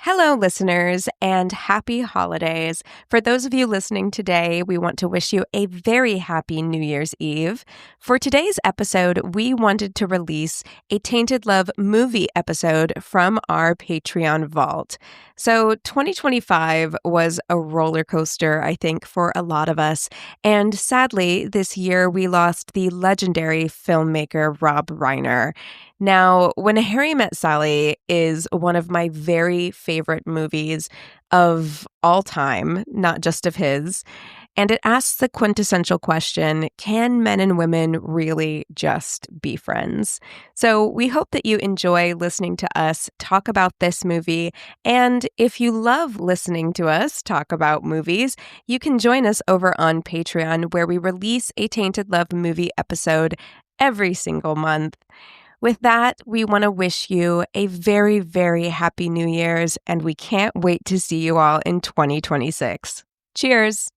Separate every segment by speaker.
Speaker 1: Hello, listeners, and happy holidays. For those of you listening today, we want to wish you a very happy New Year's Eve. For today's episode, we wanted to release a Tainted Love movie episode from our Patreon vault. So 2025 was a roller coaster, I think, for a lot of us. And sadly, this year we lost the legendary filmmaker Rob Reiner. Now, When Harry Met Sally is one of my very favorite movies of all time, not just of his. And it asks the quintessential question, can men and women really just be friends? So we hope that you enjoy listening to us talk about this movie. And if you love listening to us talk about movies, you can join us over on Patreon, where we release a Tainted Love movie episode every single month. With that, we want to wish you a very, very happy New Year's, and we can't wait to see you all in 2026. Cheers!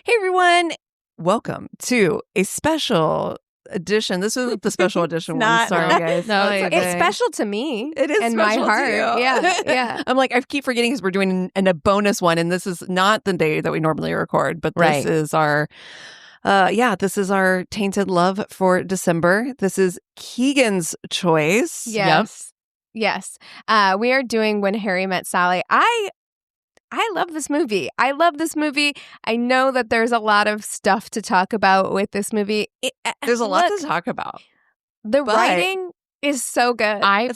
Speaker 2: Hey everyone, welcome to a special edition. This isn't the special edition one. Sorry, guys.
Speaker 1: No, it's special to me.
Speaker 2: It is
Speaker 1: in my
Speaker 2: special
Speaker 1: heart.
Speaker 2: to you.
Speaker 1: Yeah.
Speaker 2: I'm like, I keep forgetting because we're doing a bonus one, and this is not the day that we normally record, but this is our, this is our Tainted Love for December. This is Keegan's choice.
Speaker 1: Yes. We are doing When Harry Met Sally. I love this movie. I know that there's a lot of stuff to talk about with this movie.
Speaker 2: There's a lot to talk about.
Speaker 1: The writing is so good.
Speaker 3: I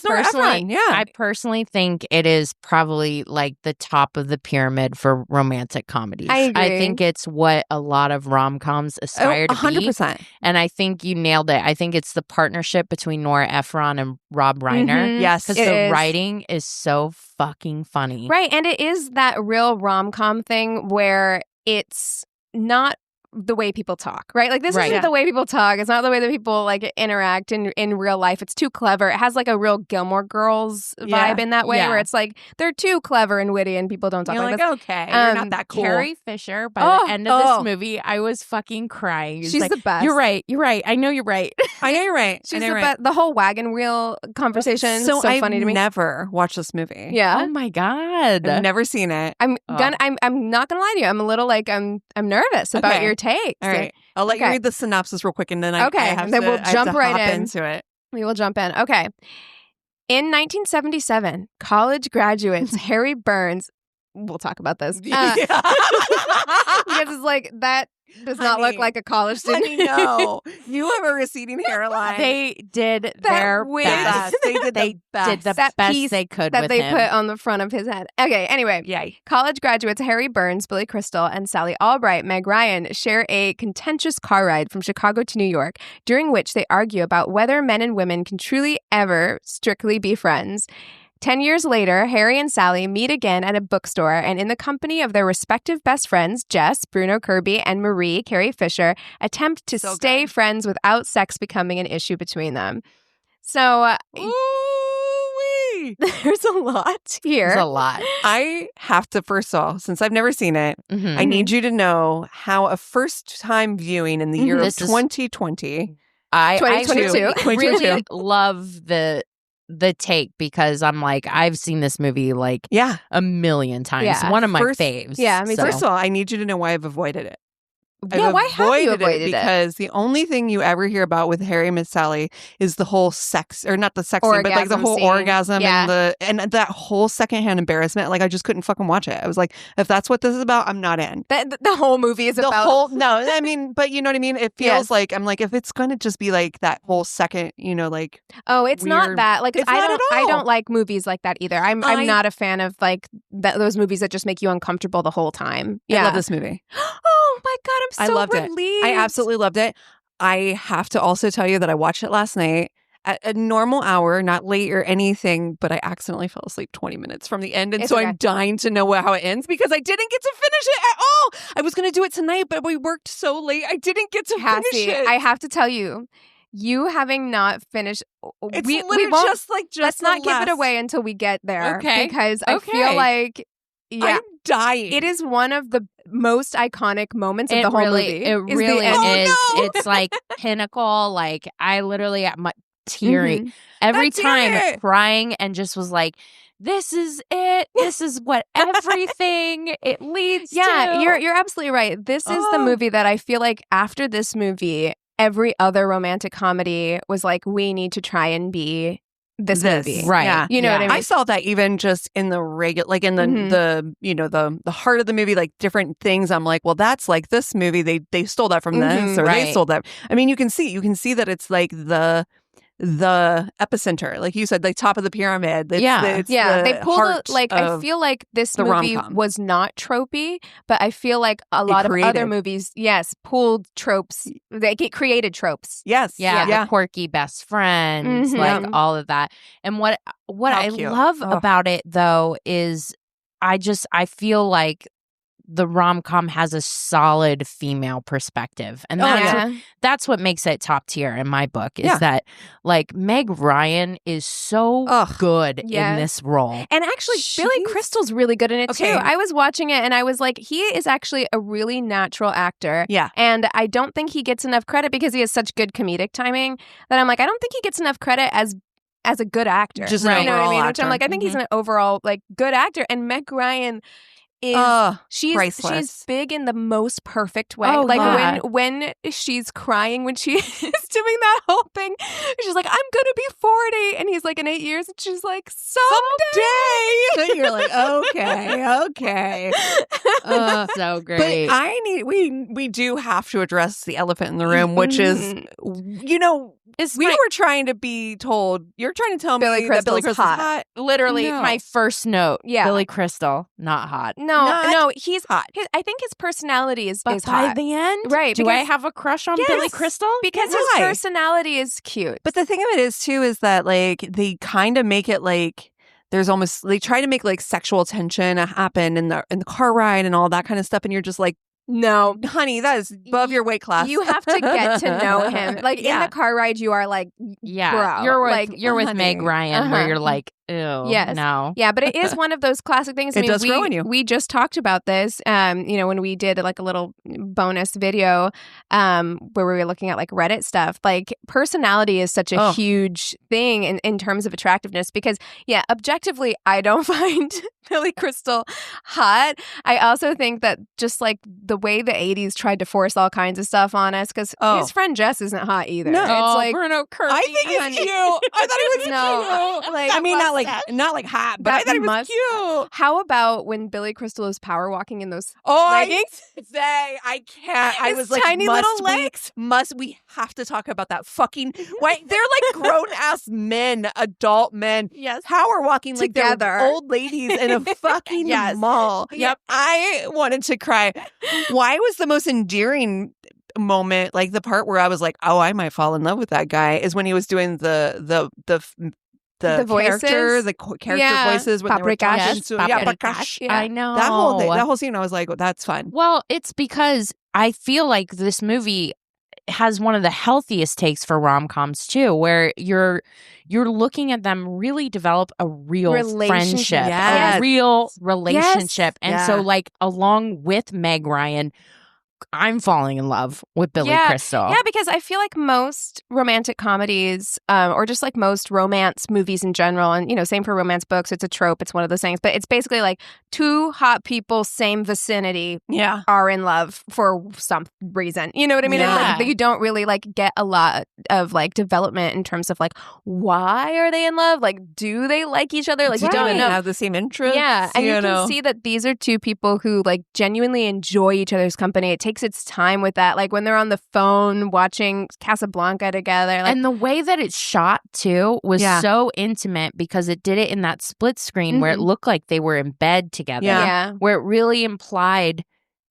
Speaker 3: personally think it is probably like the top of the pyramid for romantic comedies.
Speaker 1: I agree.
Speaker 3: I think it's what a lot of rom-coms aspire to
Speaker 2: 100%.
Speaker 3: be. And I think you nailed it. I think it's the partnership between Nora Ephron and Rob Reiner.
Speaker 1: Mm-hmm.
Speaker 2: Yes,
Speaker 3: because the writing is so fucking funny.
Speaker 1: Right, and it is that real rom-com thing where it's not the way people talk, right? Like, this isn't the way people talk. It's not the way that people like interact in real life. It's too clever. It has like a real Gilmore Girls vibe in that way, where it's like they're too clever and witty and people don't talk
Speaker 2: You're
Speaker 1: like
Speaker 2: this.
Speaker 1: Okay,
Speaker 2: you're not that cool.
Speaker 3: Carrie Fisher, by the end of this movie, I was fucking crying.
Speaker 1: She's like, the best.
Speaker 3: You're right. I know you're right.
Speaker 2: I know you're right.
Speaker 1: She's the best. The whole wagon wheel conversation so funny to me.
Speaker 2: I've never watched this movie.
Speaker 1: Yeah.
Speaker 3: Oh my God.
Speaker 2: I've never seen it.
Speaker 1: I'm not gonna lie to you. I'm a little like I'm nervous about your takes.
Speaker 2: All right. I'll let you read the synopsis real quick, and then
Speaker 1: we'll jump right
Speaker 2: into it.
Speaker 1: We will jump in. Okay. In 1977, college graduates Harry Burns. We'll talk about this. Because it's like that does not look like a college student.
Speaker 2: I know. You have a receding hairline.
Speaker 3: They did their best.
Speaker 2: They did the best
Speaker 3: they could
Speaker 1: that
Speaker 3: with
Speaker 1: they
Speaker 3: him.
Speaker 1: put on the front of his head. Okay, anyway.
Speaker 2: Yay.
Speaker 1: College graduates Harry Burns, Billy Crystal, and Sally Albright, Meg Ryan, share a contentious car ride from Chicago to New York, during which they argue about whether men and women can truly ever strictly be friends. 10 years later, Harry and Sally meet again at a bookstore, and in the company of their respective best friends, Jess, Bruno Kirby, and Marie, Carrie Fisher, attempt to stay friends without sex becoming an issue between them. So, there's a lot here.
Speaker 3: There's a lot.
Speaker 2: I have to, first of all, since I've never seen it, I need you to know how a first-time viewing in the year of 2020...
Speaker 3: I
Speaker 1: 2022.
Speaker 3: really love the take, because I'm like, I've seen this movie like a million times.
Speaker 1: Yeah.
Speaker 3: One of my faves.
Speaker 1: Yeah, me too.
Speaker 2: First of all, I need you to know why I've avoided it.
Speaker 1: Why have you avoided it?
Speaker 2: Because the only thing you ever hear about with Harry Met Sally is the whole sex, or not the sex scene, but like the whole orgasm and that whole secondhand embarrassment. Like, I just couldn't fucking watch it. I was like, if that's what this is about, I'm not in.
Speaker 1: The whole movie is about...
Speaker 2: No, I mean, but you know what I mean? It feels like, I'm like, if it's going to just be like that whole second, like...
Speaker 1: Oh, it's
Speaker 2: weird,
Speaker 1: not that. Like,
Speaker 2: I
Speaker 1: don't like movies like that either. I'm not a fan of like those movies that just make you uncomfortable the whole time.
Speaker 2: I love this movie.
Speaker 1: Oh my God, I'm so relieved.
Speaker 2: I absolutely loved it. I have to also tell you that I watched it last night at a normal hour, not late or anything, but I accidentally fell asleep 20 minutes from the end. And so I'm dying to know how it ends because I didn't get to finish it at all. I was going to do it tonight, but we worked so late. I didn't get to finish it.
Speaker 1: I have to tell you, you having not finished,
Speaker 2: it's
Speaker 1: we won't,
Speaker 2: just
Speaker 1: let's not give it away until we get there.
Speaker 2: Okay.
Speaker 1: Because I feel like,
Speaker 2: I'm dying.
Speaker 1: It is one of the most iconic moments of the whole movie.
Speaker 3: It really is. It's like pinnacle. Like I literally tearing every time, crying, and just was like, this is it. This is what everything it leads to.
Speaker 1: Yeah, you're absolutely right. This is the movie that I feel like after this movie, every other romantic comedy was like, we need to try and be this movie.
Speaker 3: Right.
Speaker 1: Yeah. You know what I mean?
Speaker 2: I saw that even just in the regular, like in the you know, the heart of the movie, like different things. I'm like, well, that's like this movie. They stole that from this, or they stole that. I mean, you can see that it's like the epicenter, like you said, like top of the pyramid. They
Speaker 1: pulled I feel like this movie was not tropey, but I feel like a lot of other movies, pulled tropes. They created tropes.
Speaker 3: The quirky best friends, like all of that. And what I love about it though is I feel like the rom-com has a solid female perspective. And that's what makes it top tier in my book, is that like Meg Ryan is so good in this role.
Speaker 1: And actually, Billy Crystal's really good in it too. I was watching it and I was like, he is actually a really natural actor.
Speaker 2: Yeah.
Speaker 1: And I don't think he gets enough credit because he has such good comedic timing that I'm like, I don't think he gets enough credit as a good actor.
Speaker 2: Just an overall
Speaker 1: I mean?
Speaker 2: actor.
Speaker 1: Which I'm like, I think he's an overall like good actor. And Meg Ryan she's big in the most perfect way. When she's crying, when she is doing that whole thing, she's like, I'm gonna be 40, and he's like, in 8 years, and she's like, someday.
Speaker 2: You're like, okay.
Speaker 3: So great.
Speaker 2: But we do have to address the elephant in the room, which is, you know, were trying to be told. You're trying to tell me that Billy Crystal's hot.
Speaker 3: Literally, my first note. Yeah, Billy Crystal, not hot.
Speaker 1: No, he's hot. I think his personality is hot.
Speaker 3: By the end,
Speaker 1: right?
Speaker 3: Do I have a crush on Billy Crystal?
Speaker 1: Because his personality is cute.
Speaker 2: But the thing of it is too is that like they kind of make it like there's almost, they try to make like sexual tension happen in the car ride and all that kind of stuff, and you're just like, no, honey, that is above your weight class.
Speaker 1: You have to get to know him. Like in the car ride, you are like, bro.
Speaker 3: You're with Meg Ryan, where you're like, ew, no.
Speaker 1: Yeah, but it is one of those classic things.
Speaker 2: It does grow on you.
Speaker 1: We just talked about this, when we did like a little bonus video where we were looking at like Reddit stuff. Like personality is such a huge thing in terms of attractiveness because, objectively, I don't find Billy Crystal hot. I also think that just like the way the 80s tried to force all kinds of stuff on us, because his friend Jess isn't hot either.
Speaker 2: No,
Speaker 1: it's like
Speaker 3: Bruno Kirby.
Speaker 2: I think he's cute. I thought he was cute.
Speaker 1: Like,
Speaker 2: I mean, not like hot, but I thought he was cute.
Speaker 1: How about when Billy Crystal is power walking in those
Speaker 2: leggings? I can't. I was like,
Speaker 1: tiny little legs.
Speaker 2: We have to talk about that fucking. Why they're like grown ass men, adult men.
Speaker 1: Yes,
Speaker 2: power walking
Speaker 1: together,
Speaker 2: like they're old ladies in a fucking mall.
Speaker 1: Yep,
Speaker 2: I wanted to cry. Why was the most endearing moment, like the part where I was like, oh, I might fall in love with that guy, is when he was doing the
Speaker 1: voices?
Speaker 2: character voices when they were talking to
Speaker 3: I know.
Speaker 2: That whole scene, I was like, that's fun.
Speaker 3: Well, it's because I feel like this movie has one of the healthiest takes for rom-coms too, where you're looking at them really develop a real friendship, a real relationship. And so like along with Meg Ryan, I'm falling in love with Billy Crystal.
Speaker 1: Yeah, because I feel like most romantic comedies, or just like most romance movies in general, and same for romance books, it's a trope, it's one of those things, but it's basically like two hot people, same vicinity, are in love for some reason. You know what I mean?
Speaker 3: Yeah.
Speaker 1: Like, you don't really like get a lot of like development in terms of like, why are they in love? Like, do they like each other? Like, you don't know.
Speaker 2: Have the same interests.
Speaker 1: Yeah, and you can see that these are two people who like genuinely enjoy each other's company. It takes its time with that, like when they're on the phone watching Casablanca together, like,
Speaker 3: and the way that it's shot too was so intimate because it did it in that split screen where it looked like they were in bed together, where it really implied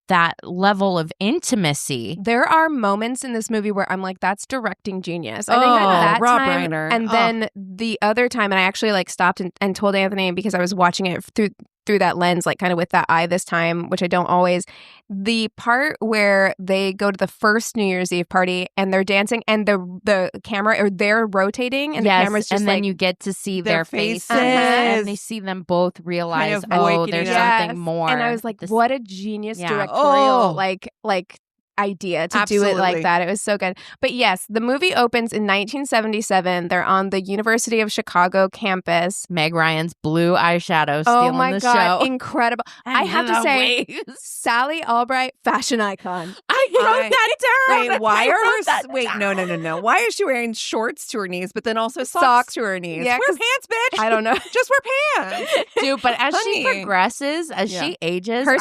Speaker 3: that level of intimacy.
Speaker 1: There are moments in this movie where I'm like, that's directing genius. I think that
Speaker 2: Rob
Speaker 1: time,
Speaker 2: Reiner.
Speaker 1: And then the other time, and I actually like stopped and told Anthony because I was watching it through that lens, like kind of with that eye this time, which I don't always. The part where they go to the first New Year's Eve party and they're dancing and the camera, or they're rotating and the camera's just
Speaker 3: and then you get to see their faces and they see them both realize, there's something more.
Speaker 1: And I was like, what a genius directorial like idea to do it like that. It was so good. But yes, the movie opens in 1977. They're on the University of Chicago campus.
Speaker 3: Meg Ryan's blue eyeshadow stealing the show.
Speaker 1: Incredible. I have to say, Sally Albright, fashion icon.
Speaker 3: I wrote that down.
Speaker 2: Wait, why no. Why is she wearing shorts to her knees, but then also socks to her knees?
Speaker 1: Yeah,
Speaker 2: wear pants, bitch.
Speaker 1: I don't know.
Speaker 2: Just wear pants.
Speaker 3: Dude, but as she progresses, as she ages,
Speaker 1: her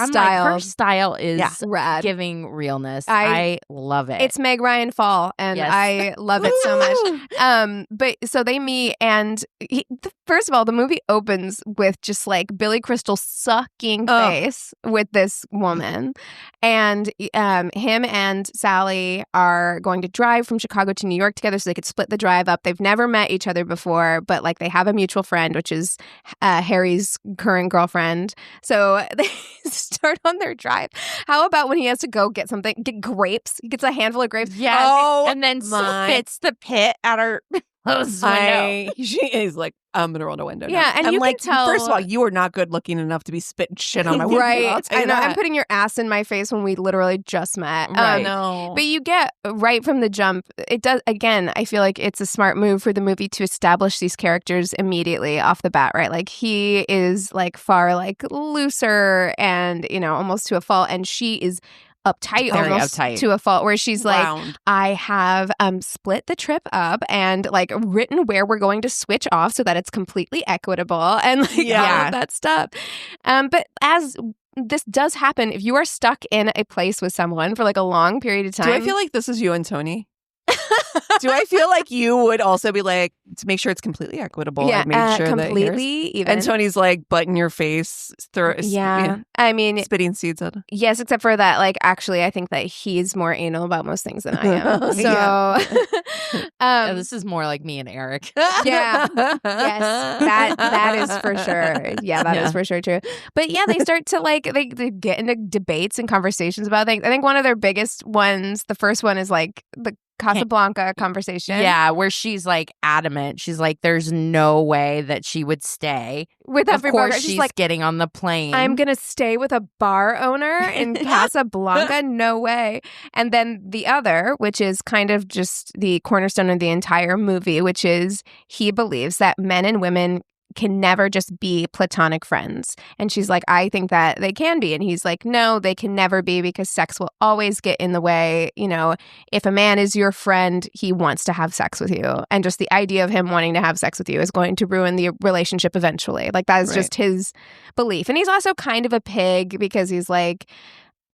Speaker 1: style
Speaker 3: is
Speaker 1: rad.
Speaker 3: Giving realness. I love it.
Speaker 1: It's Meg Ryan fall, and I love it so much. But so they meet, and first of all, the movie opens with just like Billy Crystal sucking face with this woman, and him and Sally are going to drive from Chicago to New York together so they could split the drive up. They've never met each other before, but like they have a mutual friend, which is Harry's current girlfriend. So they start on their drive. How about when he has to go get grapes? He gets a handful of grapes.
Speaker 3: Yeah. And then spits the pit at her window.
Speaker 2: He's like, I'm gonna roll the window.
Speaker 1: Yeah, and you
Speaker 2: like,
Speaker 1: can tell.
Speaker 2: First of all, you are not good looking enough to be spitting shit on my window.
Speaker 1: Right. I know. I'm putting your ass in my face when we literally just met.
Speaker 3: Right.
Speaker 1: But you get right from the jump. It does. Again, I feel like it's a smart move for the movie to establish these characters immediately off the bat. Right. Like he is like far like looser and almost to a fault, and she is uptight to a fault, where she's like, I have split the trip up and like written where we're going to switch off so that it's completely equitable and like all of that stuff. But as this does happen, if you are stuck in a place with someone for like a long period of time.
Speaker 2: Do I feel like this is you and Tony? Do I feel like you would also be like, to make sure it's completely equitable?
Speaker 1: Yeah,
Speaker 2: like make sure
Speaker 1: completely
Speaker 2: that
Speaker 1: even.
Speaker 2: And Tony's like, butt in your face.
Speaker 1: I mean,
Speaker 2: spitting seeds at it.
Speaker 1: Yes, except for that, like, actually, I think that he's more anal about most things than I am. So,
Speaker 3: this is more like me and Eric.
Speaker 1: Yes, that is for sure. Yeah, that is for sure true. But yeah, they start to like, they get into debates and conversations about things. I think one of their biggest ones, the first one is like the Casablanca conversation.
Speaker 3: Yeah, where she's like adamant. She's like, there's no way that she would stay.
Speaker 1: With every
Speaker 3: bar.
Speaker 1: She's
Speaker 3: She's
Speaker 1: like,
Speaker 3: getting on the plane.
Speaker 1: I'm going to stay with a bar owner in Casablanca? No way. And then the other, which is kind of just the cornerstone of the entire movie, which is he believes that men and women can never just be platonic friends. And she's like, I think that they can be. And he's like, no, they can never be, because sex will always get in the way. If a man is your friend, he wants to have sex with you. And just the idea of him wanting to have sex with you is going to ruin the relationship eventually. Like, that is just his belief. And he's also kind of a pig, because he's like,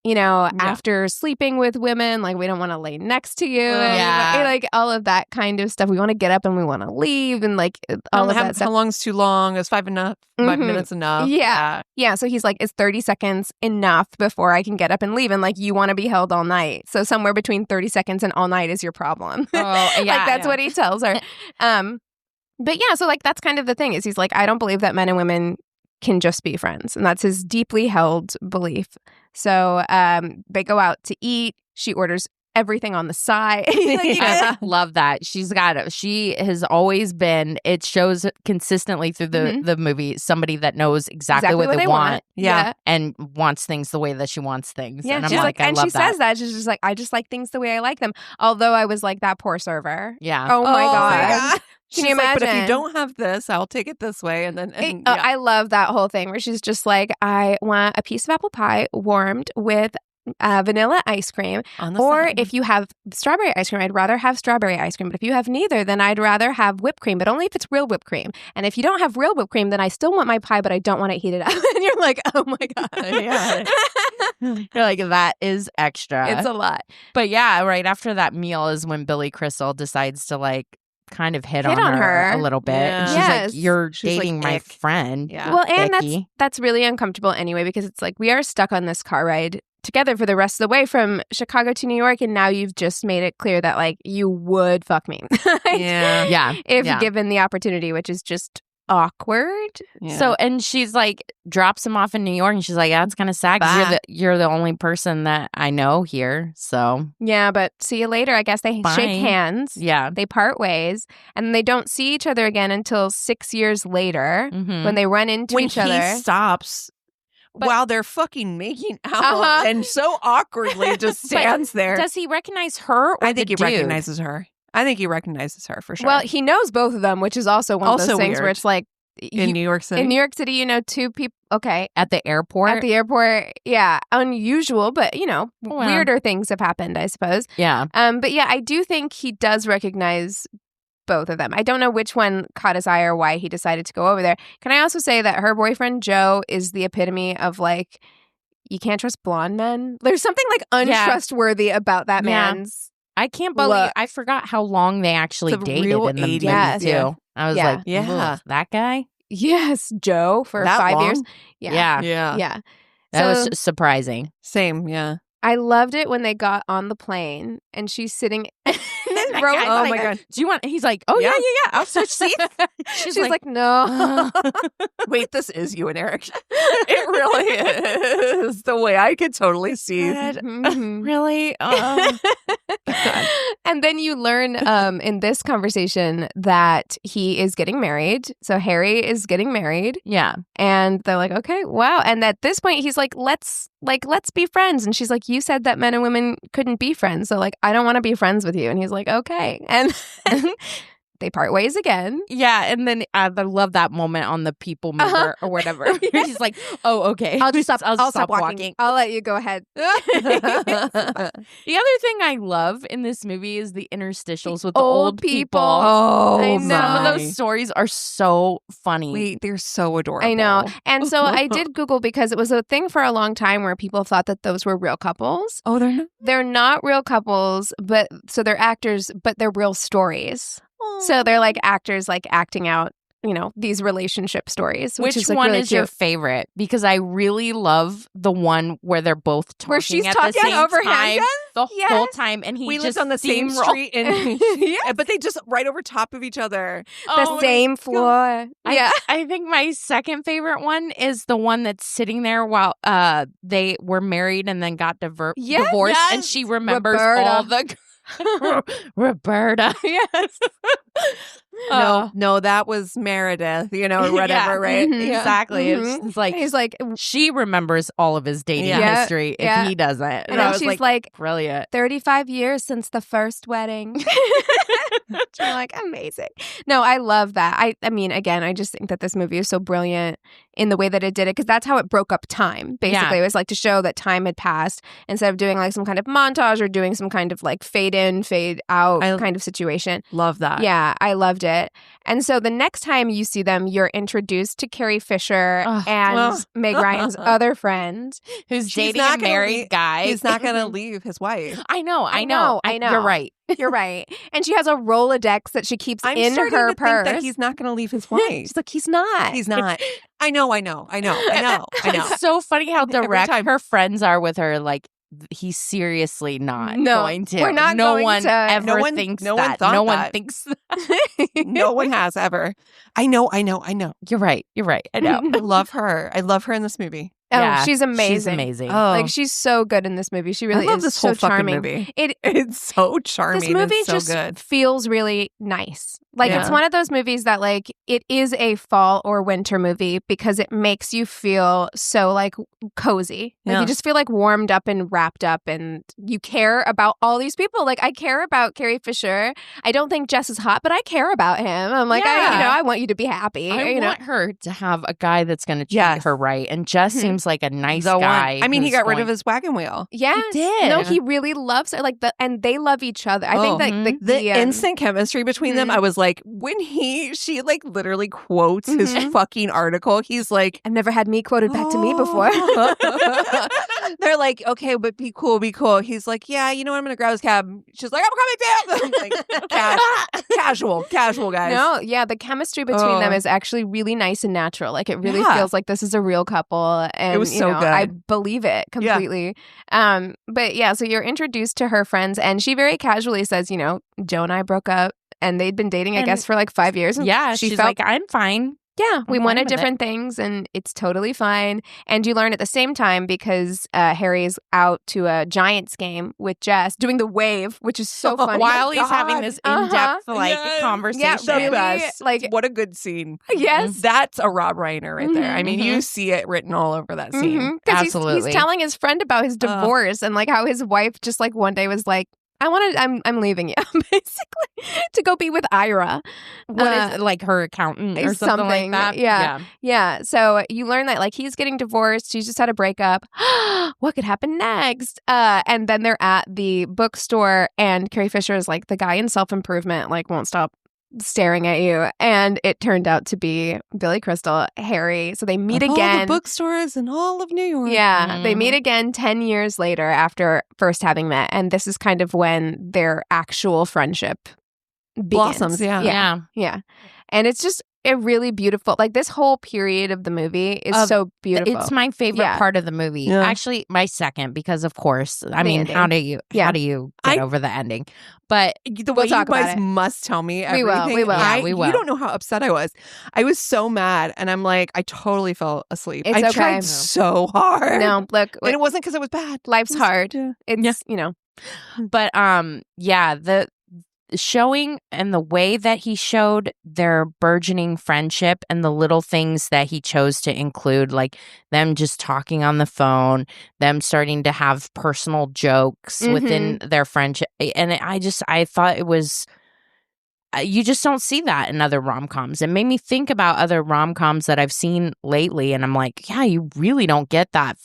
Speaker 1: after sleeping with women, like, we don't want to lay next to you. And, like all of that kind of stuff. We want to get up and we want to leave, and like all of that stuff.
Speaker 2: How long's too long? Is 5 enough? 5 minutes enough?
Speaker 1: Yeah. So he's like, is 30 seconds enough before I can get up and leave? And like, you want to be held all night. So somewhere between 30 seconds and all night is your problem. Like, that's what he tells her. But yeah, so like, that's kind of the thing, is he's like, I don't believe that men and women can just be friends. And that's his deeply held belief. So they go out to eat. She orders everything on the side.
Speaker 3: I love that. She has always been, it shows consistently through the movie, somebody that knows exactly what they want.
Speaker 1: Yeah.
Speaker 3: And wants things the way that she wants things.
Speaker 1: Yeah.
Speaker 3: And I'm
Speaker 1: she's
Speaker 3: like, I
Speaker 1: and
Speaker 3: love
Speaker 1: she says that. She's just like, I just like things the way I like them. Although I was like, that poor server.
Speaker 3: Yeah.
Speaker 1: Oh my God. Can you imagine?
Speaker 2: But if you don't have this, I'll take it this way. And then
Speaker 1: I love that whole thing where she's just like, I want a piece of apple pie warmed with vanilla ice cream. Or if you have strawberry ice cream, I'd rather have strawberry ice cream. But if you have neither, then I'd rather have whipped cream, but only if it's real whipped cream. And if you don't have real whipped cream, then I still want my pie, but I don't want it heated up. And you're like, oh my God.
Speaker 3: You're like, that is extra.
Speaker 1: It's a lot.
Speaker 3: But yeah, right after that meal is when Billy Crystal decides to like kind of hit on her a little bit.
Speaker 1: Yeah.
Speaker 3: And she's like, you're dating
Speaker 2: like,
Speaker 3: my
Speaker 2: ick.
Speaker 3: friend.
Speaker 1: Yeah. Well, and that's really uncomfortable anyway, because it's like, we are stuck on this car ride together for the rest of the way from Chicago to New York, and now you've just made it clear that like you would fuck me. If given the opportunity, which is just awkward.
Speaker 3: So, and she's like drops him off in New York, and she's like, yeah, it's kind of sad because you're the only person that I know here. So
Speaker 1: yeah, but see you later. I guess they shake hands.
Speaker 3: Yeah,
Speaker 1: they part ways, and they don't see each other again until 6 years later when they run into each other.
Speaker 2: When he stops while they're fucking making out and so awkwardly just stands there.
Speaker 3: Does he recognize her? Or
Speaker 2: I think he recognizes her. I think he recognizes her for sure.
Speaker 1: Well, he knows both of them, which is also one of those things where it's like
Speaker 2: in New York City.
Speaker 1: In New York City, you know, two people. Okay,
Speaker 3: at the airport.
Speaker 1: At the airport, yeah, unusual, but you know, weirder things have happened, I suppose.
Speaker 3: Yeah.
Speaker 1: But yeah, I do think he does recognize both of them. I don't know which one caught his eye or why he decided to go over there. Can I also say that her boyfriend Joe is the epitome of like, you can't trust blonde men. There's something like untrustworthy about that man's.
Speaker 3: I can't believe I forgot how long they actually dated in the movie too. I was like, that guy?
Speaker 1: Yes, Joe for that 5 years.
Speaker 3: Yeah. That was surprising.
Speaker 2: Same, yeah.
Speaker 1: I loved it when they got on the plane and she's sitting in the row.
Speaker 3: Oh my God. Do you want? He's like, oh, yeah. I'll switch seats.
Speaker 1: She's like, no.
Speaker 2: Wait, this is you and Eric. It really is the way I could totally see it.
Speaker 3: Really?
Speaker 1: And then you learn in this conversation that he is getting married. So Harry is getting married.
Speaker 3: Yeah.
Speaker 1: And they're like, okay, wow. And at this point, he's like, let's be friends. And she's like, you said that men and women couldn't be friends. So like, I don't want to be friends with you. And he's like, okay. And they part ways again.
Speaker 3: Yeah. And then I love that moment on the people mover or whatever. He's like, oh, okay.
Speaker 1: I'll stop walking. I'll let you go ahead.
Speaker 3: The other thing I love in this movie is the interstitials with the old people.
Speaker 1: Oh,
Speaker 3: I know. Some of those stories are so funny.
Speaker 2: Wait, they're so adorable.
Speaker 1: I know. And so I did Google because it was a thing for a long time where people thought that those were real couples.
Speaker 2: Oh, they're not?
Speaker 1: They're not real couples, but so they're actors, but they're real stories. So they're like actors like acting out, you know, these relationship stories.
Speaker 3: Which
Speaker 1: is, like,
Speaker 3: one
Speaker 1: really
Speaker 3: is
Speaker 1: cute.
Speaker 3: your favorite? Because I really love the one where they're both talking
Speaker 1: where she's
Speaker 3: at
Speaker 1: talking
Speaker 3: the same
Speaker 1: over
Speaker 3: time
Speaker 1: him
Speaker 3: the whole time, and
Speaker 2: we
Speaker 3: just
Speaker 2: lived on the same street, and but they just right over top of each other.
Speaker 1: The same floor.
Speaker 3: I think my second favorite one is the one that's sitting there while they were married and then got divorced, and she remembers all the. Roberta.
Speaker 1: Yes.
Speaker 2: No, that was Meredith, you know, or whatever, right?
Speaker 1: Mm-hmm.
Speaker 3: Exactly.
Speaker 1: Mm-hmm.
Speaker 3: It's like,
Speaker 1: he's like,
Speaker 3: she remembers all of his dating history if he doesn't.
Speaker 1: And then she's like,
Speaker 3: brilliant.
Speaker 1: 35 years since the first wedding. I'm like, amazing. No, I love that. I mean, again, I just think that this movie is so brilliant in the way that it did it, because that's how it broke up time. Basically, it was like to show that time had passed instead of doing like some kind of montage or doing some kind of like fade in, fade out kind of situation.
Speaker 2: Love that.
Speaker 1: Yeah, I loved it. And so the next time you see them, you're introduced to Carrie Fisher and Meg Ryan's other friend
Speaker 3: who's dating a married guy.
Speaker 2: He's not going to leave his wife.
Speaker 1: I know.
Speaker 3: You're right.
Speaker 1: You're right. And she has a Rolodex that she keeps in her purse.
Speaker 2: Think that he's not going to leave his wife.
Speaker 1: She's like, he's not.
Speaker 2: He's not. I know.
Speaker 3: It's so funny how direct her friends are with her. Like, he's seriously not going to.
Speaker 1: We're not
Speaker 3: no
Speaker 1: going
Speaker 3: one
Speaker 1: to.
Speaker 3: ever
Speaker 2: one,
Speaker 3: thinks
Speaker 2: no
Speaker 3: that.
Speaker 2: One
Speaker 3: no
Speaker 2: that.
Speaker 3: One thinks
Speaker 2: that. No one has ever. I know.
Speaker 3: You're right. I know.
Speaker 2: I love her. I love her in this movie.
Speaker 1: Oh, yeah, she's amazing.
Speaker 3: She's amazing.
Speaker 2: Oh.
Speaker 1: Like, she's so good in this movie. She really
Speaker 2: I love
Speaker 1: is
Speaker 2: this whole
Speaker 1: so charming.
Speaker 2: Movie. It's so charming.
Speaker 1: This movie
Speaker 2: and so
Speaker 1: just
Speaker 2: good.
Speaker 1: feels really nice. Like, it's one of those movies that, like, it is a fall or winter movie because it makes you feel so, like, cozy. Like, you just feel, like, warmed up and wrapped up, and you care about all these people. Like, I care about Carrie Fisher. I don't think Jess is hot, but I care about him. I'm like, I want you to be happy.
Speaker 3: I want her to have a guy that's going to treat her right. And Jess seems like a nice guy.
Speaker 2: I mean, he got rid of his wagon wheel.
Speaker 1: Yeah,
Speaker 3: he did.
Speaker 1: No, he really loves her. Like, and they love each other. I think that
Speaker 2: the instant chemistry between them, I was like, when she like literally quotes his fucking article, he's like,
Speaker 1: I've never had me quoted back to me before.
Speaker 2: They're like, okay, but be cool. He's like, yeah, you know what? I'm going to grab his cab. She's like, I'm coming, babe. Like, casual, guys.
Speaker 1: No, yeah, the chemistry between them is actually really nice and natural. Like, it really feels like this is a real couple. And,
Speaker 2: it was so good.
Speaker 1: I believe it completely. Yeah. But yeah, so you're introduced to her friends, and she very casually says, Joe and I broke up, and they'd been dating, I guess, for like 5 years. And
Speaker 3: yeah, she's like, I'm fine.
Speaker 1: Yeah, we wanted different things, and it's totally fine. And you learn at the same time because Harry is out to a Giants game with Jess, doing the wave, which is so funny.
Speaker 3: While he's having this in-depth conversation.
Speaker 2: Yeah, the best. Like, what a good scene.
Speaker 1: Yes.
Speaker 2: That's a Rob Reiner right there. I mean, you see it written all over that scene.
Speaker 1: Absolutely. He's telling his friend about his divorce and like how his wife just like one day was like, I'm leaving you, basically, to go be with Ira.
Speaker 3: What is it, like her accountant or something like that?
Speaker 1: Yeah. So you learn that like he's getting divorced. She's just had a breakup. What could happen next? And then they're at the bookstore, and Carrie Fisher is like the guy in Self-Improvement, like won't stop staring at you, and it turned out to be Billy Crystal, Harry. So they meet again.
Speaker 2: All the bookstores in all of New York.
Speaker 1: Yeah, they meet again 10 years later after first having met, and this is kind of when their actual friendship
Speaker 2: blossoms.
Speaker 1: Yeah. And it's just a really beautiful, like this whole period of the movie is so beautiful.
Speaker 3: It's my favorite part of the movie. Yeah. Actually, my second, because of course, I mean, how do you get over the ending? But
Speaker 2: the way you guys must tell me everything.
Speaker 1: We will.
Speaker 3: We will.
Speaker 2: You don't know how upset I was. I was so mad, and I'm like, I totally fell asleep. I tried so hard.
Speaker 1: No, look,
Speaker 2: and it wasn't because it was bad.
Speaker 1: Life's hard. It's
Speaker 3: But the showing and the way that he showed their burgeoning friendship and the little things that he chose to include, like them just talking on the phone, them starting to have personal jokes within their friendship. And I thought it was, you just don't see that in other rom-coms. It made me think about other rom-coms that I've seen lately, and I'm like, yeah, you really don't get that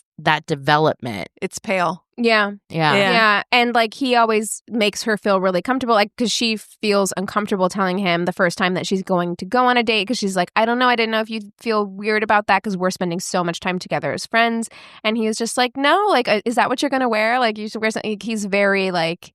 Speaker 3: development.
Speaker 2: It's pale.
Speaker 1: Yeah. And like he always makes her feel really comfortable, like because she feels uncomfortable telling him the first time that she's going to go on a date because she's like, I don't know, I didn't know if you'd feel weird about that because we're spending so much time together as friends. And he was just like, no, like, is that what you're gonna wear? Like, you should wear something. He's very like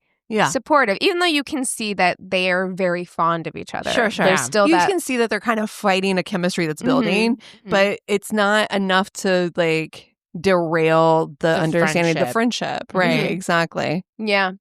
Speaker 1: supportive, even though you can see that they are very fond of each other.
Speaker 2: Sure.
Speaker 1: There's still
Speaker 2: you can see that they're kind of fighting a chemistry that's building, but it's not enough to like derail the understanding of the friendship. Right, exactly.
Speaker 1: Yeah.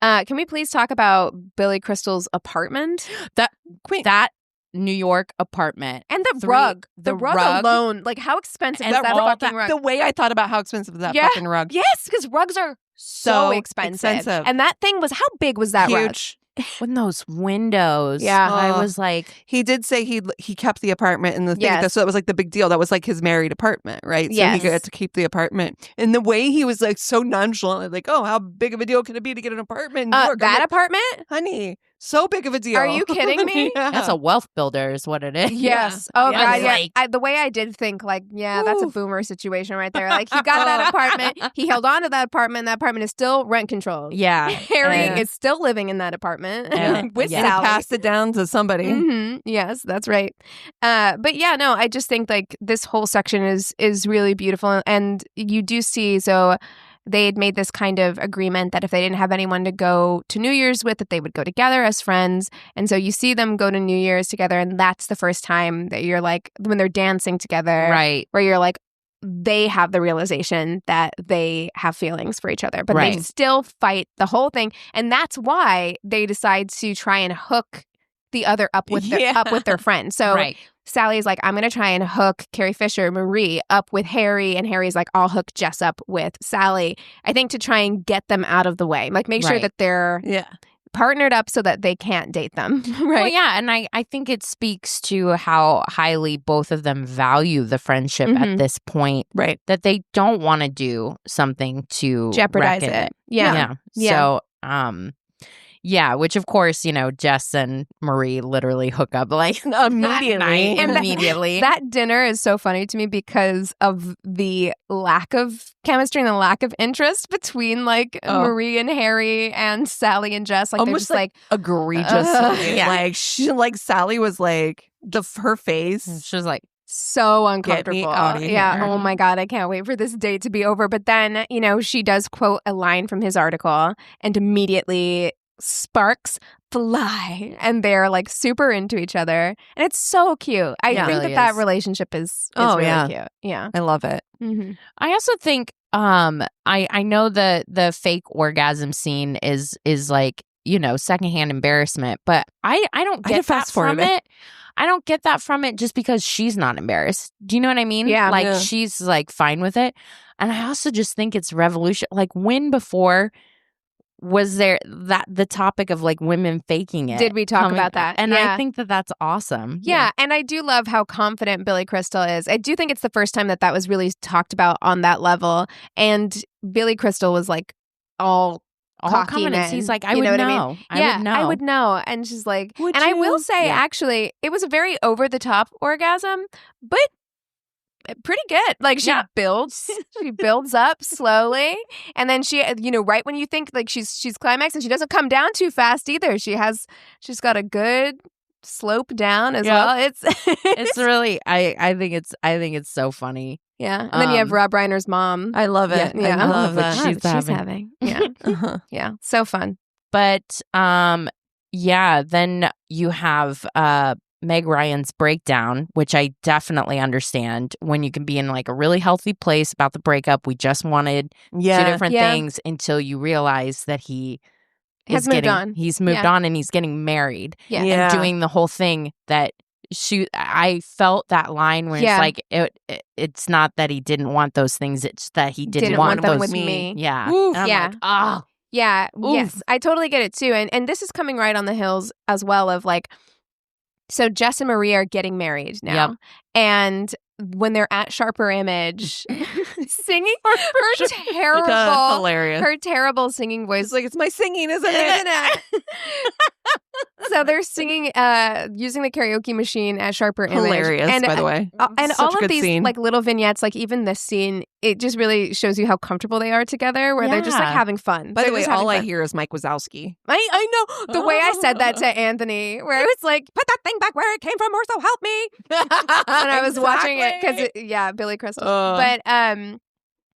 Speaker 1: Can we please talk about Billy Crystal's apartment?
Speaker 3: That New York apartment.
Speaker 1: And the rug. The rug alone. Like, how expensive is that fucking rug?
Speaker 2: The way I thought about how expensive that fucking rug.
Speaker 1: Yes, because rugs are so expensive. And that thing was, how big was that rug?
Speaker 2: Huge.
Speaker 3: With those windows.
Speaker 1: Yeah.
Speaker 3: I was like,
Speaker 2: he did say he kept the apartment in the thing. So that was like the big deal. That was like his married apartment, right? So he got to keep the apartment. And the way he was like so nonchalant, like, oh, how big of a deal can it be to get an apartment in New York?
Speaker 1: That apartment?
Speaker 2: Honey, so big of a deal.
Speaker 1: Are you kidding me?
Speaker 3: That's a wealth builder is what it is.
Speaker 1: Yes. Oh, God. Yeah. The way I did think, like, that's a boomer situation right there. Like, he got that apartment. He held on to that apartment. That apartment is still rent controlled.
Speaker 3: Yeah.
Speaker 1: Harry is still living in that apartment with Sally.
Speaker 2: He passed it down to somebody.
Speaker 1: Yes, that's right. But yeah, no, I just think like this whole section is really beautiful. And you do see, so they had made this kind of agreement that if they didn't have anyone to go to New Year's with, that they would go together as friends. And so you see them go to New Year's together, and that's the first time that you're like, when they're dancing together,
Speaker 3: right?
Speaker 1: Where you're like, they have the realization that they have feelings for each other, but they still fight the whole thing. And that's why they decide to try and hook the other up with their friend. So Sally's like, I'm going to try and hook Carrie Fisher, Marie, up with Harry. And Harry's like, I'll hook Jess up with Sally. I think to try and get them out of the way. Like, make sure that they're partnered up so that they can't date them. Right?
Speaker 3: Well, yeah. And I think it speaks to how highly both of them value the friendship at this point.
Speaker 2: Right.
Speaker 3: That they don't want to do something to
Speaker 1: jeopardize it. Yeah.
Speaker 3: So, yeah, which of course, Jess and Marie literally hook up like immediately.
Speaker 1: Immediately. That dinner is so funny to me because of the lack of chemistry and the lack of interest between like Marie and Harry and Sally and Jess. Like,
Speaker 2: almost
Speaker 1: they're just like
Speaker 2: egregiously. Like, Sally was like, her face.
Speaker 3: She was like,
Speaker 1: so uncomfortable.
Speaker 2: Get me out of
Speaker 1: yeah.
Speaker 2: here.
Speaker 1: Oh my God. I can't wait for this date to be over. But then, she does quote a line from his article and immediately sparks fly. And they're like super into each other. And it's so cute. I think
Speaker 3: really
Speaker 1: that
Speaker 3: is.
Speaker 1: relationship is really cute. Yeah.
Speaker 2: I love it.
Speaker 1: Mm-hmm.
Speaker 3: I also think I know the fake orgasm scene is like, secondhand embarrassment, but I don't get that from it. I don't get that from it just because she's not embarrassed. Do you know what I mean?
Speaker 1: Yeah.
Speaker 3: Like she's like fine with it. And I also just think it's revolution. Like when before was there that the topic of like women faking it?
Speaker 1: Did we talk about that?
Speaker 3: And I think that's awesome.
Speaker 1: Yeah. And I do love how confident Billy Crystal is. I do think it's the first time that was really talked about on that level. And Billy Crystal was like all
Speaker 3: confidence. He's like, I would know.
Speaker 1: I would know. And she's like, I will say, actually, it was a very over the top orgasm, but pretty good. Like she builds up slowly, and then she, right when you think like she's climaxed, and she doesn't come down too fast either. She's got a good slope down as well. It's
Speaker 3: really I think it's so funny.
Speaker 1: Yeah, and then you have Rob Reiner's mom.
Speaker 2: I love it.
Speaker 1: Yeah,
Speaker 2: I love
Speaker 1: what
Speaker 2: that
Speaker 1: she's having. Yeah, yeah, so fun.
Speaker 3: But then you have Meg Ryan's breakdown, which I definitely understand when you can be in like a really healthy place about the breakup. We just wanted two different things until you realize that he
Speaker 1: has moved on.
Speaker 3: He's moved on and he's getting married.
Speaker 1: Yeah.
Speaker 3: And doing the whole thing that I felt that line where it's like it's not that he didn't want those things, it's that he didn't want
Speaker 1: them
Speaker 3: those
Speaker 1: with me.
Speaker 3: Yeah.
Speaker 1: Oof.
Speaker 3: And I'm like, oh.
Speaker 1: Yeah.
Speaker 3: Oof.
Speaker 1: Yes. I totally get it too. And this is coming right on the heels as well of like, so Jess and Maria are getting married now.
Speaker 3: Yep.
Speaker 1: And when they're at Sharper Image singing her terrible singing voice.
Speaker 2: It's like, it's my singing, isn't it?
Speaker 1: So they're singing using the karaoke machine at Sharper Image.
Speaker 2: Hilarious,
Speaker 1: and,
Speaker 2: by the way.
Speaker 1: And
Speaker 2: Such
Speaker 1: all
Speaker 2: a
Speaker 1: of these
Speaker 2: scene.
Speaker 1: like little vignettes, like even this scene, it just really shows you how comfortable they are together, where they're just like having fun.
Speaker 2: By the way, all I hear is Mike Wazowski.
Speaker 1: I know. The way I said that to Anthony, where it was like, put that thing back where it came from, or so help me. And I was watching it because, Billy Crystal. But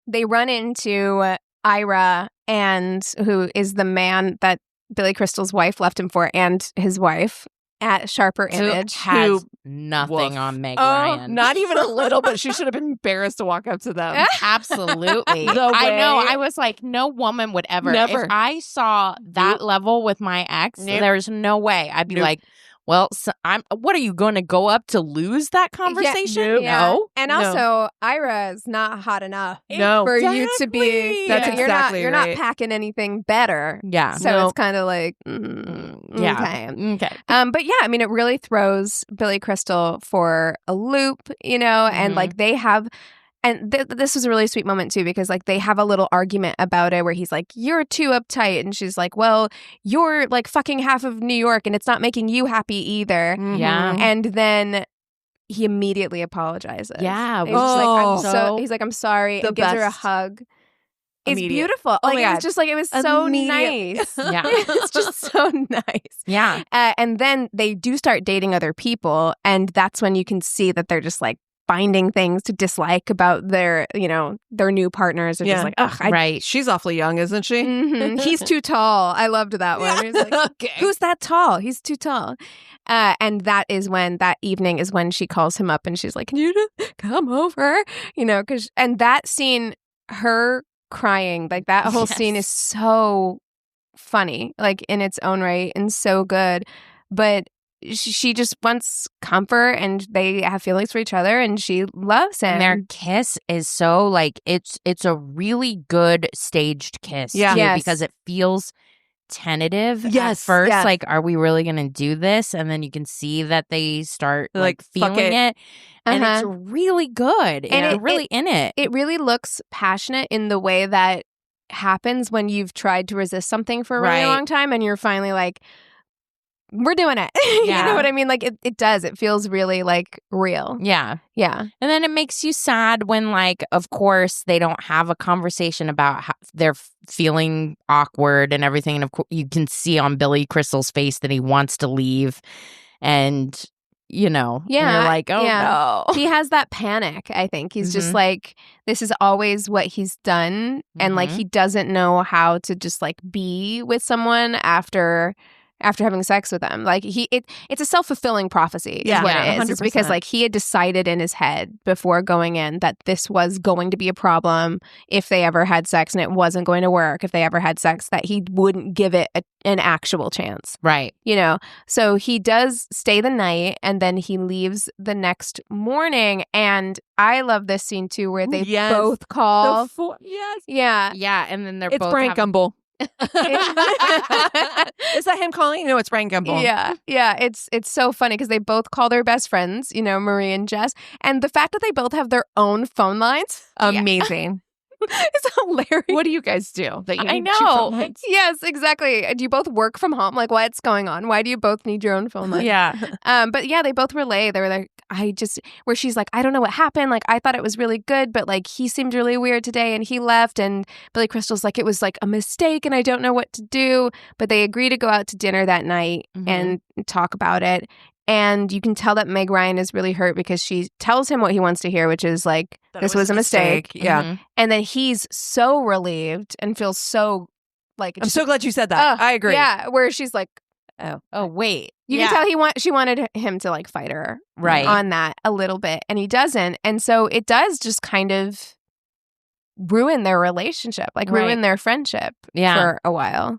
Speaker 1: they run into Ira, who is the man that Billy Crystal's wife left him for, and his wife at Sharper Image.
Speaker 3: Who has nothing on Meg Ryan.
Speaker 2: Not even a little bit. She should have been embarrassed to walk up to them.
Speaker 3: Absolutely. I know. I was like, no woman would ever.
Speaker 2: Never.
Speaker 3: If I saw that level with my ex, there's no way. I'd be like, well, what are you going to go up to lose that conversation? No.
Speaker 1: And also, Ira is not hot enough for you to be.
Speaker 2: That's exactly
Speaker 1: you're not packing anything better.
Speaker 3: Yeah.
Speaker 1: So it's kind of like, okay. But yeah, I mean, it really throws Billy Crystal for a loop, and like they have. And this was a really sweet moment, too, because, like, they have a little argument about it where he's like, you're too uptight. And she's like, well, you're, like, fucking half of New York and it's not making you happy either.
Speaker 3: Mm-hmm. Yeah.
Speaker 1: And then he immediately apologizes.
Speaker 3: Yeah.
Speaker 1: He's like, I'm sorry. And gives her a hug. It's beautiful. Like, it was just like, it was so nice.
Speaker 3: Yeah.
Speaker 1: It's just so nice.
Speaker 3: Yeah.
Speaker 1: And then they do start dating other people. And that's when you can see that they're just, like, finding things to dislike about their new partners. Are just like,
Speaker 3: right.
Speaker 2: She's awfully young, isn't she?
Speaker 1: Mm-hmm. He's too tall. I loved that one. He's like, who's that tall? He's too tall. And that evening is when she calls him up and she's like, can you just come over? And that scene, her crying, like that whole scene is so funny, like in its own right, and so good. But she just wants comfort, and they have feelings for each other, and she loves him.
Speaker 3: And their kiss is so like it's a really good staged kiss, too, because it feels tentative at first.
Speaker 1: Yeah.
Speaker 3: Like, are we really going to do this? And then you can see that they start like feeling it. And it's really good. And you're really in it.
Speaker 1: It really looks passionate in the way that happens when you've tried to resist something for a really long time, and you're finally like, we're doing it.
Speaker 3: Yeah.
Speaker 1: You know what I mean? Like, it does. It feels really, like, real.
Speaker 3: Yeah.
Speaker 1: Yeah.
Speaker 3: And then it makes you sad when, like, of course, they don't have a conversation about how they're feeling awkward and everything. And, of course, you can see on Billy Crystal's face that he wants to leave. And and you're like, oh no.
Speaker 4: He has that panic, I think. He's just like, this is always what he's done. And like, he doesn't know how to just like be with someone after having sex with them. Like it's a self-fulfilling prophecy is what it is. 100%. It's because like he had decided in his head before going in that this was going to be a problem if they ever had sex, and it wasn't going to work if they ever had sex, that he wouldn't give it an actual chance.
Speaker 3: Right.
Speaker 4: So he does stay the night, and then he leaves the next morning. And I love this scene too, where they both call.
Speaker 3: Yeah. And then
Speaker 2: it's
Speaker 3: both
Speaker 2: Brian Gumble. Is that him calling? No, it's Brian Gumble.
Speaker 4: Yeah. It's so funny because they both call their best friends, Marie and Jess, and the fact that they both have their own phone lines,
Speaker 2: amazing.
Speaker 4: It's hilarious.
Speaker 2: What do you guys do? That you
Speaker 3: I know.
Speaker 4: Yes, exactly. Do you both work from home? Like, what's going on? Why do you both need your own phone line?
Speaker 3: Yeah.
Speaker 4: But yeah, they both relay. They were like, where she's like, I don't know what happened. Like, I thought it was really good, but like, he seemed really weird today and he left. And Billy Crystal's like, it was like a mistake and I don't know what to do. But they agree to go out to dinner that night and talk about it. And you can tell that Meg Ryan is really hurt because she tells him what he wants to hear, which is like, this was a mistake.
Speaker 2: Yeah.
Speaker 4: And then he's so relieved and feels so like...
Speaker 2: I'm so glad you said that. I agree.
Speaker 4: Yeah, where she's like,
Speaker 3: oh wait.
Speaker 4: You can tell she wanted him to like fight her on that a little bit. And he doesn't. And so it does just kind of ruin their relationship, like ruin their friendship for a while.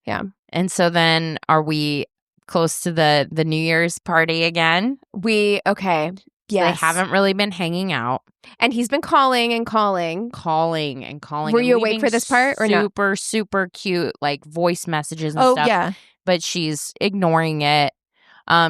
Speaker 4: Yeah.
Speaker 3: And so then are we... close to the New Year's party again?
Speaker 4: Yes.
Speaker 3: They haven't really been hanging out.
Speaker 4: And he's been calling and calling. Were you awake for this part or not?
Speaker 3: Super, super cute, like voice messages and stuff.
Speaker 2: Yeah.
Speaker 3: But she's ignoring it.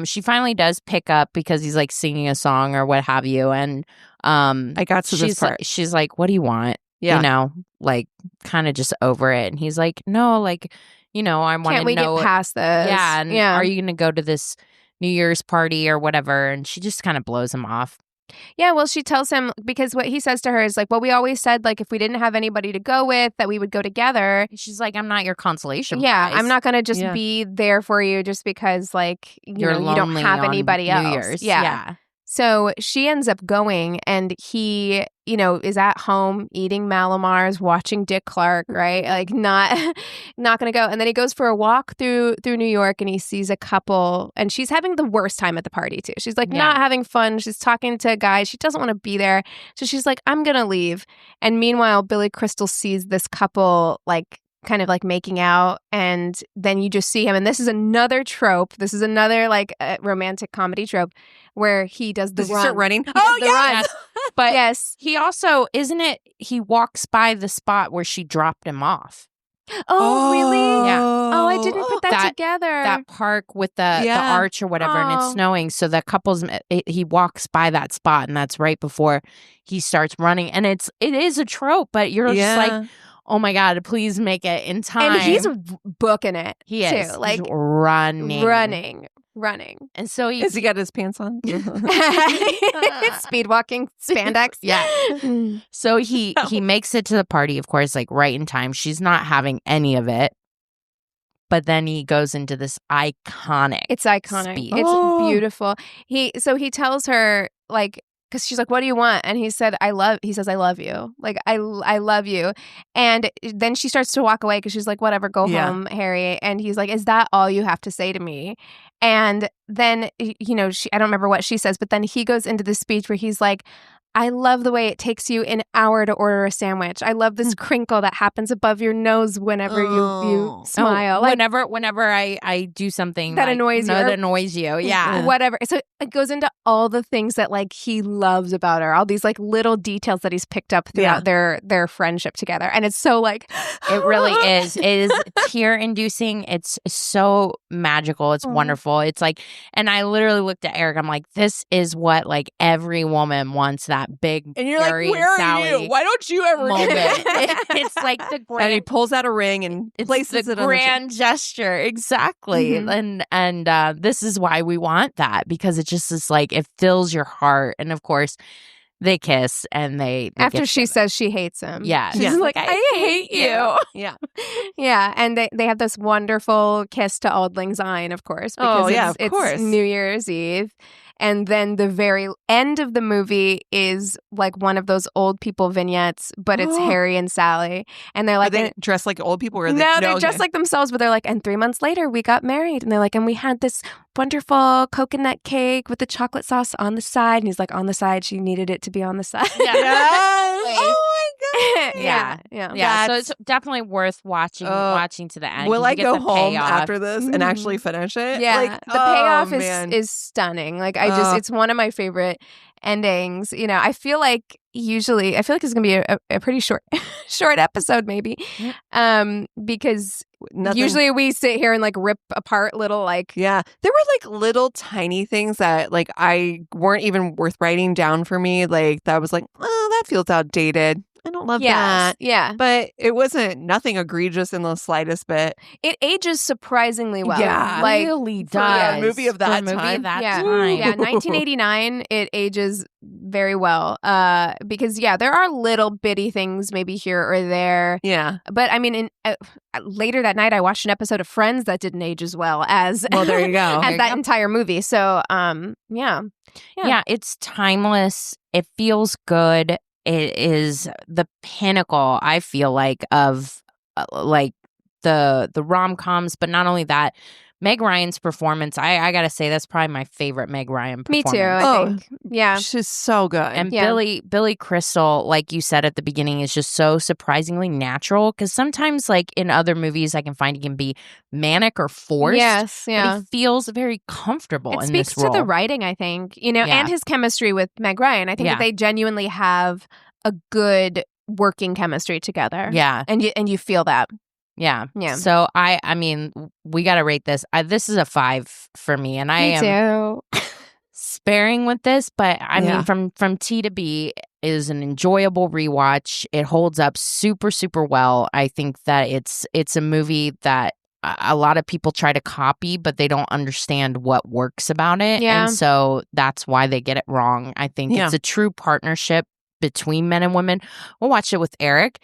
Speaker 3: She finally does pick up because he's like singing a song or what have you. And
Speaker 2: I got to this part.
Speaker 3: She's like, what do you want?
Speaker 2: Yeah.
Speaker 3: Like kind of just over it. And he's like, no, like... I want to know.
Speaker 4: Can't we get past this?
Speaker 3: Yeah. And are you going to go to this New Year's party or whatever? And she just kind of blows him off.
Speaker 4: Yeah. Well, she tells him, because what he says to her is like, well, we always said like if we didn't have anybody to go with that we would go together.
Speaker 3: She's like, I'm not your consolation
Speaker 4: prize.
Speaker 3: prize.
Speaker 4: I'm not going to just be there for you just because like, you don't have anybody else.
Speaker 3: New Year's.
Speaker 4: Yeah. So she ends up going, and he, is at home eating Malamars, watching Dick Clark, right? Like not going to go. And then he goes for a walk through New York, and he sees a couple, and she's having the worst time at the party too. She's like not having fun. She's talking to guys. She doesn't want to be there. So she's like, I'm going to leave. And meanwhile, Billy Crystal sees this couple like kind of like making out, and then you just see him, and this is another trope. This is another like romantic comedy trope where he does the
Speaker 2: run.
Speaker 4: Does he
Speaker 2: start running?
Speaker 4: Run.
Speaker 3: But yes, he also he walks by the spot where she dropped him off.
Speaker 4: Oh, really?
Speaker 3: Yeah.
Speaker 4: Oh, I didn't put that together.
Speaker 3: That park with the arch or whatever, and it's snowing. So the he walks by that spot, and that's right before he starts running. And it is a trope, but you're just like, oh my God, please make it in time.
Speaker 4: And he's booking it.
Speaker 3: He is.
Speaker 4: Too. Like
Speaker 3: he's running.
Speaker 4: And
Speaker 2: so has he got his pants on?
Speaker 4: Speed walking spandex.
Speaker 3: Yeah. So he makes it to the party, of course, like right in time. She's not having any of it. But then he goes into this iconic.
Speaker 4: It's iconic.
Speaker 3: Speech.
Speaker 4: It's beautiful. He tells her like, because she's like, what do you want? And he says, I love you. Like, I love you. And then she starts to walk away because she's like, whatever, go home, Harry. And he's like, is that all you have to say to me? And then, I don't remember what she says, but then he goes into the speech where he's like, I love the way it takes you an hour to order a sandwich. I love this crinkle that happens above your nose whenever you smile.
Speaker 3: Like, whenever I do something
Speaker 4: that annoys you.
Speaker 3: That annoys you. Yeah.
Speaker 4: Whatever. So it goes into all the things that like he loves about her, all these like little details that he's picked up throughout their friendship together. And it's so like
Speaker 3: it really is. It is tear inducing. It's so magical. It's wonderful. It's like, and I literally looked at Eric. I'm like, this is what like every woman wants, that big
Speaker 2: and you're like, where are you? Why don't you ever
Speaker 3: moment? It's like the grand,
Speaker 2: and he pulls out a ring and places it on
Speaker 3: grand gesture. Exactly.
Speaker 4: Mm-hmm.
Speaker 3: And this is why we want that, because it just is like it fills your heart. And of course they kiss, and they
Speaker 4: after she says she hates him.
Speaker 3: Yeah.
Speaker 4: She's like, I hate you.
Speaker 2: Yeah.
Speaker 4: Yeah. And they have this wonderful kiss to Auld Lang Syne, of course, because
Speaker 2: of course.
Speaker 4: it's New Year's Eve. And then the very end of the movie is like one of those old people vignettes, but it's Harry and Sally. And they're like,
Speaker 2: are they dressed like old people? Or
Speaker 4: no, they're dressed like themselves, but they're like, and 3 months later we got married. And they're like, and we had this wonderful coconut cake with the chocolate sauce on the side. And he's like, on the side, she needed it to be on the side.
Speaker 3: Yeah.
Speaker 2: Oh my God.
Speaker 3: Yeah. So it's definitely worth watching to the end.
Speaker 2: Will I go home
Speaker 3: payoff
Speaker 2: after this and actually finish it?
Speaker 4: Yeah.
Speaker 2: Like,
Speaker 4: the payoff is stunning. Like it's one of my favorite endings. You know, I feel like it's gonna be a pretty short episode maybe. Because usually we sit here and like rip apart little like
Speaker 2: there were like little tiny things that like I weren't even worth writing down for me, like that was like, oh, that feels outdated. I don't love that.
Speaker 4: Yeah.
Speaker 2: But it wasn't nothing egregious in the slightest bit.
Speaker 4: It ages surprisingly well.
Speaker 2: Yeah.
Speaker 4: Like,
Speaker 3: really does.
Speaker 2: For a movie of that time.
Speaker 4: Yeah, 1989, it ages very well. Because there are little bitty things maybe here or there.
Speaker 2: Yeah.
Speaker 4: But I mean, later that night, I watched an episode of Friends that didn't age as well as
Speaker 2: there you go.
Speaker 4: as that entire movie. So, yeah,
Speaker 3: it's timeless. It feels good. It is the pinnacle, I feel like, of like the rom-coms, but not only that, Meg Ryan's performance, I gotta say, that's probably my favorite Meg Ryan performance.
Speaker 4: Me too, I think. Yeah.
Speaker 2: She's so good.
Speaker 3: And Billy Crystal, like you said at the beginning, is just so surprisingly natural, because sometimes, like in other movies, I can find he can be manic or forced.
Speaker 4: Yes, yeah.
Speaker 3: But he feels very comfortable in this role.
Speaker 4: It speaks to the writing, I think, and his chemistry with Meg Ryan. I think that they genuinely have a good working chemistry together.
Speaker 3: Yeah.
Speaker 4: And you feel that.
Speaker 3: Yeah. So I mean, we got to rate this. This is a 5 for me, and I am sparing with this, but I mean, from T to B is an enjoyable rewatch. It holds up super, super well. I think that it's a movie that a lot of people try to copy, but they don't understand what works about it, and so that's why they get it wrong. I think it's a true partnership between men and women. We'll watch it with Eric.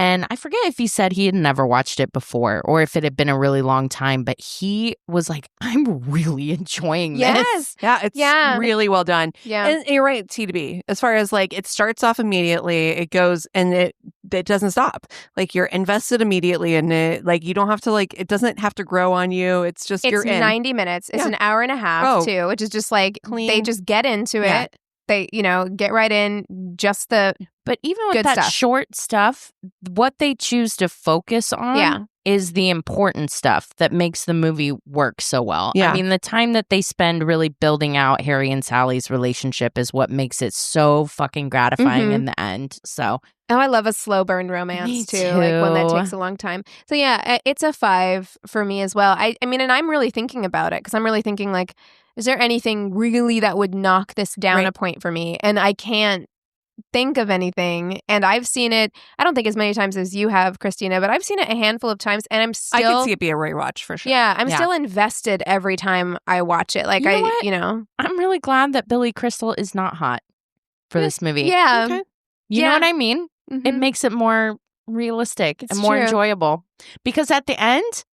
Speaker 3: And I forget if he said he had never watched it before or if it had been a really long time, but he was like, I'm really enjoying this.
Speaker 4: Yes.
Speaker 2: Yeah, it's really well done.
Speaker 4: Yeah.
Speaker 2: And you're right, T to B. As far as like, it starts off immediately, it goes, and it doesn't stop. Like, you're invested immediately in it. Like, you don't have to, like, it doesn't have to grow on you. It's just, you're in.
Speaker 4: 90 minutes. It's an hour and a half, too, which is just like,
Speaker 2: clean.
Speaker 4: They just get into it. They, get right in, just the
Speaker 3: But even with that short stuff, what they choose to focus on is the important stuff that makes the movie work so well.
Speaker 2: Yeah.
Speaker 3: I mean, the time that they spend really building out Harry and Sally's relationship is what makes it so fucking gratifying in the end. So,
Speaker 4: I love a slow burn romance too, like one that takes a long time. So it's a 5 for me as well. I mean, and I'm really thinking about it because I'm really thinking like, is there anything really that would knock this down a point for me? And I can't think of anything. And I've seen it, I don't think as many times as you have, Christina, but I've seen it a handful of times, and I'm still,
Speaker 2: I could see it be a rewatch for sure.
Speaker 4: Yeah, I'm still invested every time I watch it. Like,
Speaker 3: I'm really glad that Billy Crystal is not hot for this movie.
Speaker 4: Yeah.
Speaker 3: Okay. You know what I mean? Mm-hmm. It makes it more realistic and more enjoyable. Because at the end,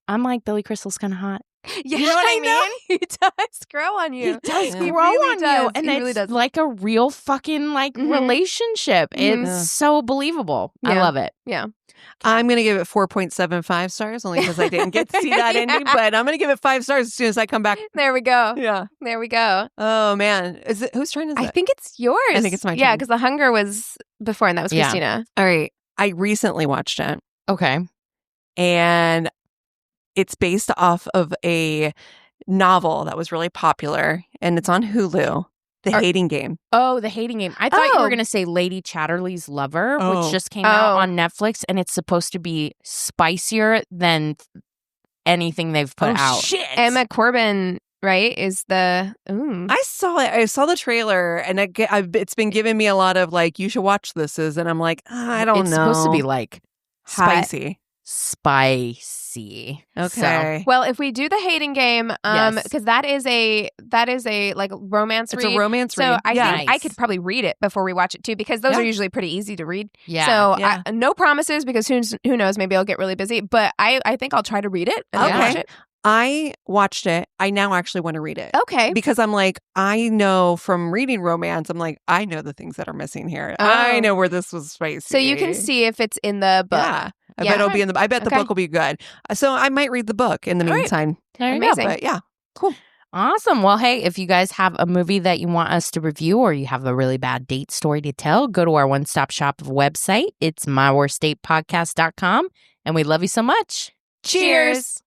Speaker 3: I'm like, Billy Crystal's kind of hot.
Speaker 4: Yeah, you know what I mean? He does grow on you.
Speaker 3: He does grow on you. And it's like a real fucking relationship. It's so believable. I love it.
Speaker 4: Yeah.
Speaker 2: I'm going to give it 4.75 stars only because I didn't get to see that ending, but I'm going to give it 5 stars as soon as I come back.
Speaker 4: There we go.
Speaker 2: Yeah.
Speaker 4: There we go.
Speaker 2: Oh, man. Whose turn is it?
Speaker 4: I think it's yours.
Speaker 2: I think it's my turn.
Speaker 4: Yeah, because The Hunger was before, and that was Christina.
Speaker 2: All right. I recently watched it.
Speaker 3: Okay.
Speaker 2: And it's based off of a novel that was really popular, and it's on Hulu, The Hating Game.
Speaker 3: Oh, The Hating Game. I thought you were going to say Lady Chatterley's Lover, which just came out on Netflix, and it's supposed to be spicier than anything they've put out.
Speaker 2: Shit.
Speaker 4: Emma Corbin, right, is the...
Speaker 2: I saw it. I saw the trailer, and it's been giving me a lot of, like, you should watch this, and I'm like, I don't know.
Speaker 3: It's supposed to be, like...
Speaker 2: Spicy.
Speaker 3: Spicy.
Speaker 2: Okay.
Speaker 4: Well, if we do The Hating Game, because that is a like romance read.
Speaker 2: It's a romance read.
Speaker 4: So I think I could probably read it before we watch it too, because those are usually pretty easy to read.
Speaker 3: Yeah.
Speaker 4: So no promises, because who knows, maybe I'll get really busy, but I think I'll try to read it and watch it.
Speaker 2: I watched it. I now actually want to read it.
Speaker 4: Okay.
Speaker 2: Because I'm like, I know from reading romance, I'm like, I know the things that are missing here. I know where this was spicy.
Speaker 4: So you can see if it's in the book.
Speaker 2: Yeah. I bet it'll be in the. I bet the book will be good. So I might read the book in the meantime.
Speaker 4: Amazing.
Speaker 2: But yeah, cool.
Speaker 3: Awesome. Well, hey, if you guys have a movie that you want us to review or you have a really bad date story to tell, go to our one-stop shop website. It's myworstdatepodcast.com. And we love you so much.
Speaker 4: Cheers.